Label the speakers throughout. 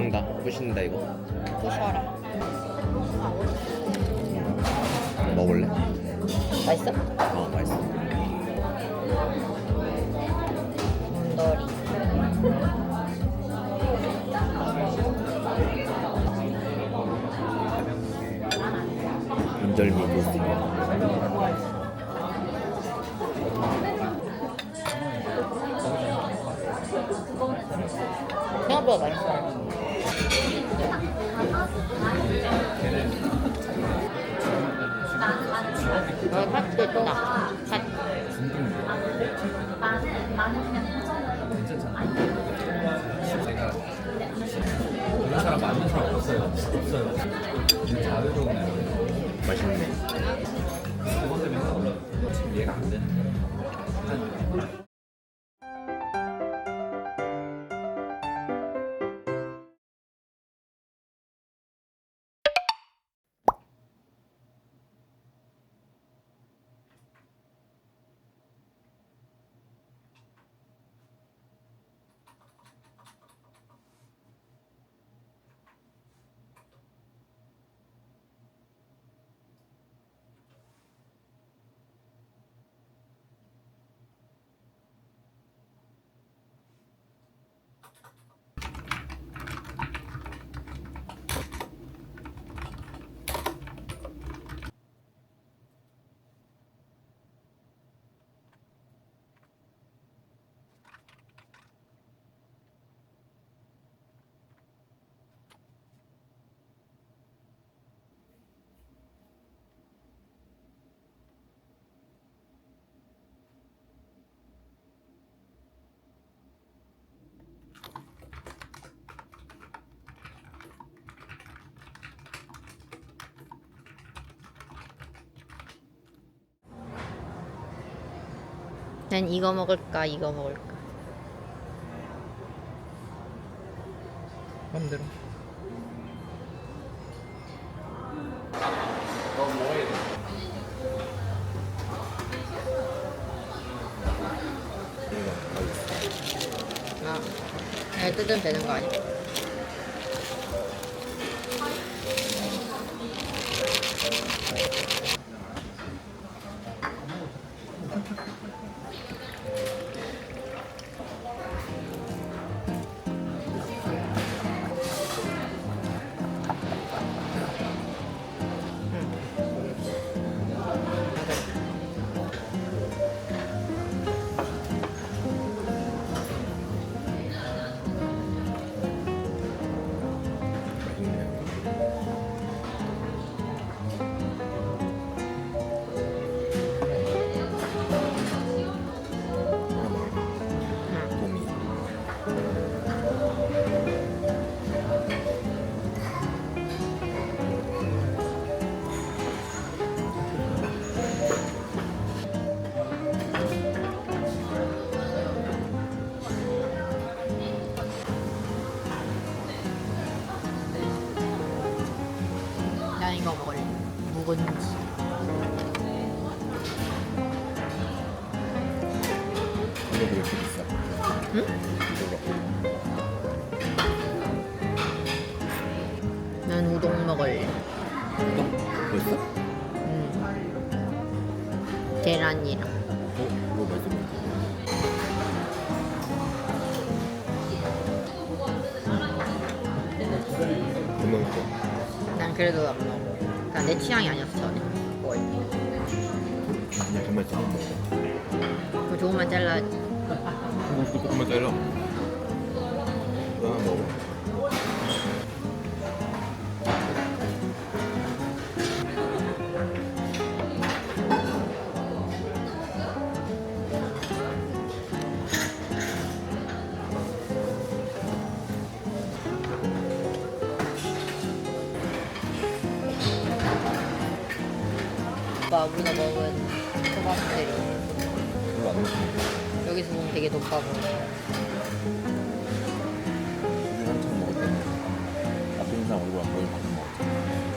Speaker 1: 부신다 부신다 이거.
Speaker 2: 부셔라.
Speaker 1: 먹을래?
Speaker 2: 맛있어?
Speaker 1: 어 맛있어.
Speaker 2: 곰돌이.
Speaker 1: 인절미 도스.
Speaker 2: 생각보다 맛있어. 팥도 있다. 팥.
Speaker 3: 제가 그런 사람 맞는 사람 없어요. 자유로운
Speaker 1: 맛있네.
Speaker 3: 그것 때문에 지금 이해가 안 되는 거야.
Speaker 2: 난 이거 먹을까 이거 먹을까.
Speaker 1: 마음대로.
Speaker 2: 아, 그냥 뜯으면 되는 거 아니야? 난 이거 먹을래. 묵은지.
Speaker 1: 이거 왜 이렇게 비싸?
Speaker 2: 응?
Speaker 1: 이거.
Speaker 2: 난 우동 먹을래.
Speaker 1: 벌써?
Speaker 2: 계란이랑.
Speaker 1: 이거 맛있어 보인다. 금방 먹어.
Speaker 2: 난 그래도 안 먹어. 그러니까 내 취향이 아니었어 전에. 거의.
Speaker 1: 그냥 정말 조금 먹어.
Speaker 2: 그 조금만 잘라야지.
Speaker 1: 이것도 조금만 잘라. 이거 하나 먹어.
Speaker 2: 오빠 우리가 먹은 초밥들이
Speaker 1: 별로 안 먹어.
Speaker 2: 여기서 보면 되게 높아 보여.
Speaker 1: 우리 한참 먹을 때는 앞에 있는 사람 얼굴 안 보이면 방금 먹었지.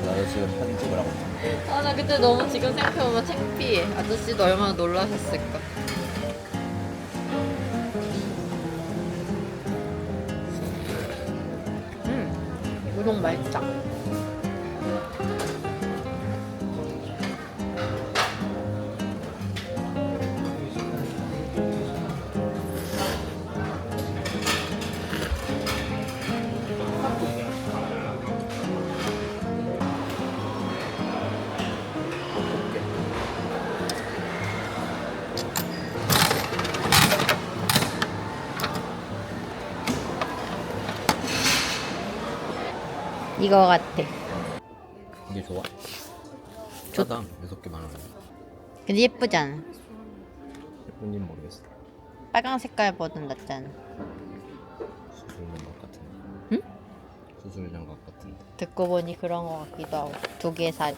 Speaker 1: 그 아저씨가 사진 찍으라고 했잖아.
Speaker 2: 아 나 그때 너무 지금 생각해보면 창피해. 아저씨도 얼마나 놀라셨을까. 우동 맛있다. 이거 같아.
Speaker 1: 이게 좋아? 좋다. 6개 많아.
Speaker 2: 근데 예쁘잖아.
Speaker 1: 예쁜지는 모르겠어.
Speaker 2: 빨강 색깔보단 낫잖아.
Speaker 1: 수술 장갑 같은데.
Speaker 2: 응?
Speaker 1: 수술 장갑 같은데.
Speaker 2: 듣고 보니 그런 거 같기도 하고. 2개 사자.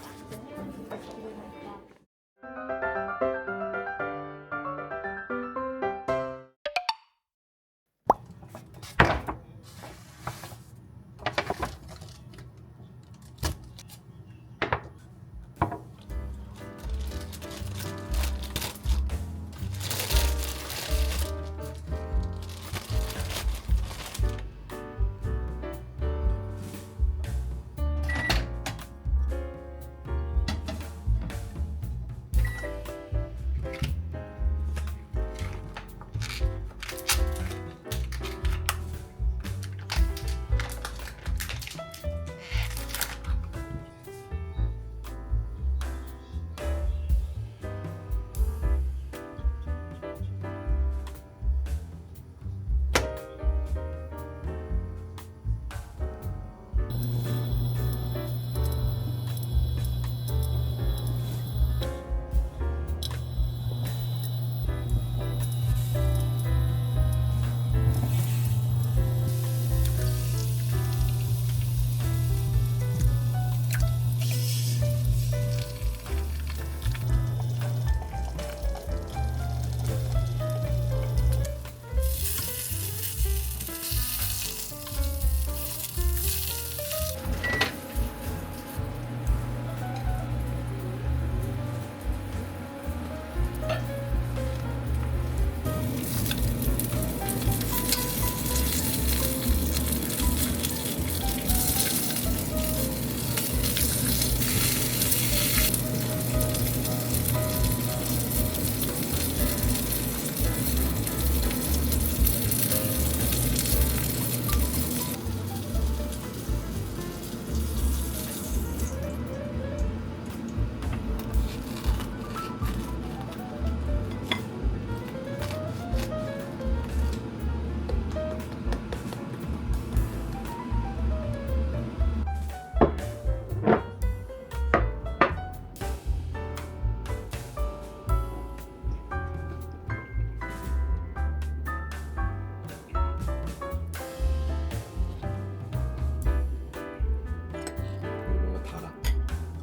Speaker 1: 이거 달아.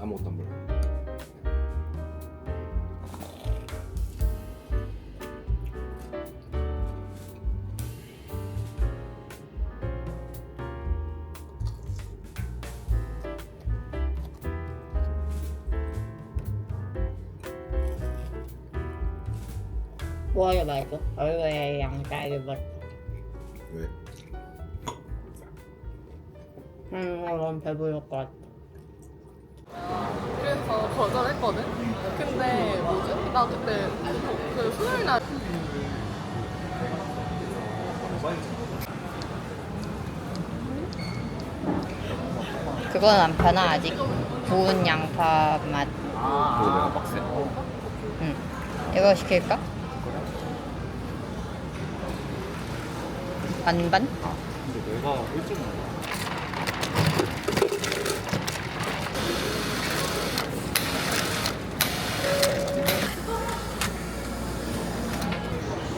Speaker 1: 아무것도 안 몰라.
Speaker 2: 뭐하려 말고 얼굴에 양다리 버터.
Speaker 1: 왜?
Speaker 2: 너무 배부를 것 같아.
Speaker 4: 그래서 거절했거든? 근데 뭐지? 나 그때 그 수요일 날
Speaker 2: 그건 안 파나 아직. 구운 양파 맛.
Speaker 1: 그거 내가 빡세.
Speaker 2: 응. 이거 시킬까? 반반?
Speaker 3: 근데 내가 1점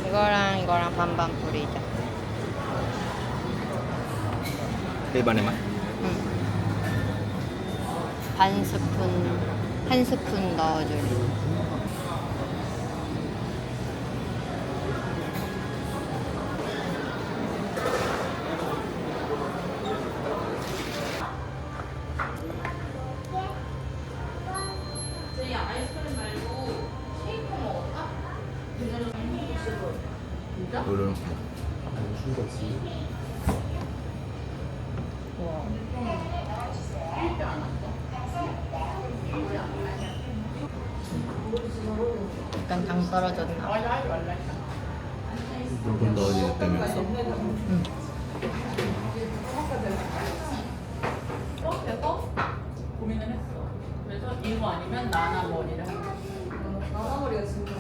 Speaker 2: 이거랑 반반 뿌리자.
Speaker 1: 일반의 맛?
Speaker 2: 응. 반 스푼, 한 스푼 넣어줄래.
Speaker 1: 노려놓고.
Speaker 2: 와. 약간 당 떨어졌나?
Speaker 1: 물건 넣어지는 때문에 없어.
Speaker 2: 응.
Speaker 4: 그래서 고민을 했어. 그래서 이거 아니면 나나 머리를 하는 거야. 나나 머리가 진짜.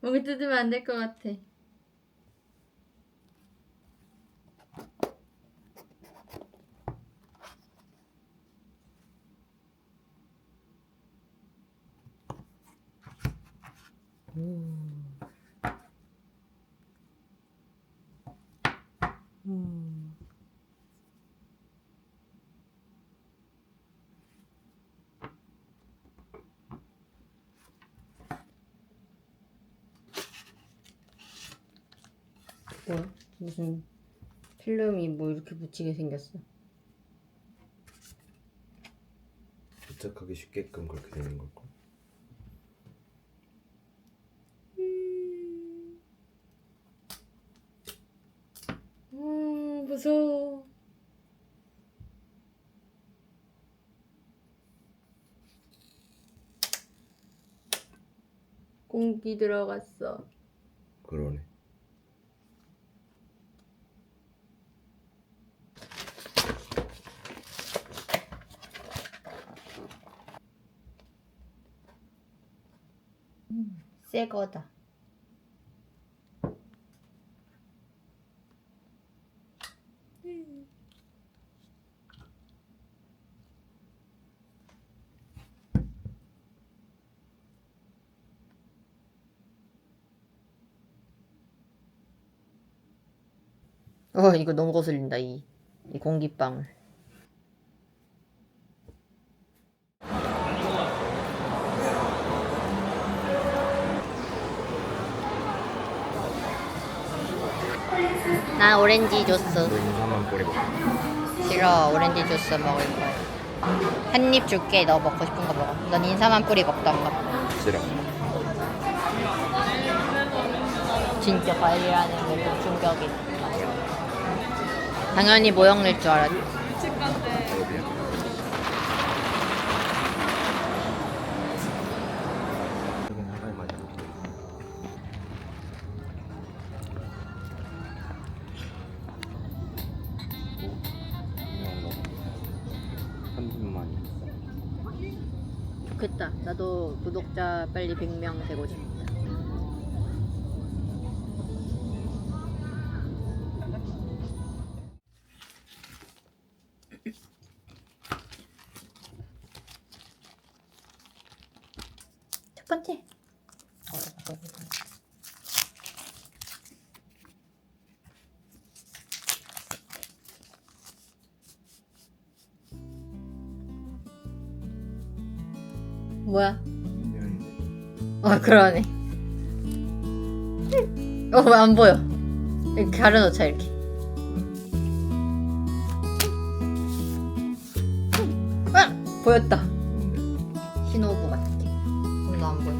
Speaker 2: 목이 뜯으면 안 될 것 같아. 뭐야? 무슨 필름이 뭐 이렇게 붙이게 생겼어?
Speaker 1: 부착하기 쉽게끔 그렇게 되는 걸까?
Speaker 2: 무서워. 공기 들어갔어.
Speaker 1: 그러네.
Speaker 2: 새 거다. 이거 너무 거슬린다, 이 공기방울. 난 오렌지 주스.
Speaker 1: 인삼만 뿌리고.
Speaker 2: 싫어, 오렌지 주스 먹을 거야. 한 입 줄게, 너 먹고 싶은 거 먹어. 넌 인삼한 뿌리 먹던가.
Speaker 1: 싫어.
Speaker 2: 진짜 과일이라는 게 좀 충격이다. 당연히 모형 낼 줄 알았지. 좋겠다. 나도 구독자 빨리 100명 되고 싶다. 첫 번째. 뭐야? 그러네. 왜 안 보여? 이렇게 가려놓자, 이렇게. 보였다. 신호부 같게. 너안 보여.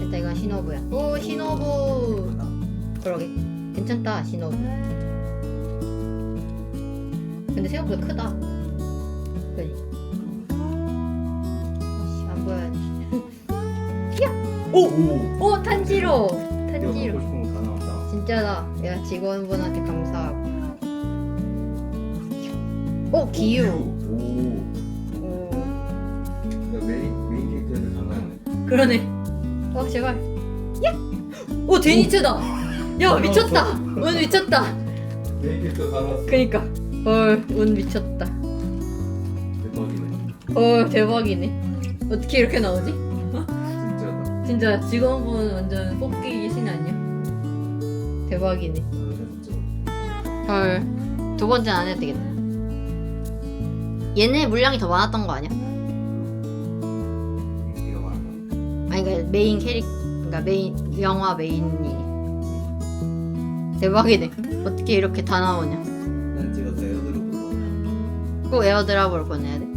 Speaker 2: 일단 이건 신호부야. 오, 신호부. 그러게. 괜찮다, 신호부. 근데 생각보다 크다. 그지? 안 보여야지. 야! 오! 탄지로! 탄지로.
Speaker 1: 싶은 거 다 나왔다.
Speaker 2: 진짜다. 야, 직원분한테 감사하고. 오! 기유! 오.
Speaker 1: 메인 캐릭터들 다 나왔네.
Speaker 2: 그러네. 제발. 야! 오, 데니츠다! 야, 미쳤다! 운 미쳤다!
Speaker 1: 메인 캐릭터 다 나왔어.
Speaker 2: 그니까. 운 미쳤다.
Speaker 1: 대박이네.
Speaker 2: 대박이네. 어떻게 이렇게 나오지?
Speaker 1: 진짜다.
Speaker 2: 진짜 직원분 완전 뽑기 신 아니야? 대박이네. 두 번째는 안 해도 되겠다. 얘네 물량이 더 많았던 거 아니야?
Speaker 1: 인기가
Speaker 2: 그러니까 메인 그러니까 메인 영화 메인이 대박이네. 어떻게 이렇게 다 나오냐?
Speaker 1: 난 찍어서 에어드롭으로.
Speaker 2: 꼭 에어드랍으로 보내야 돼.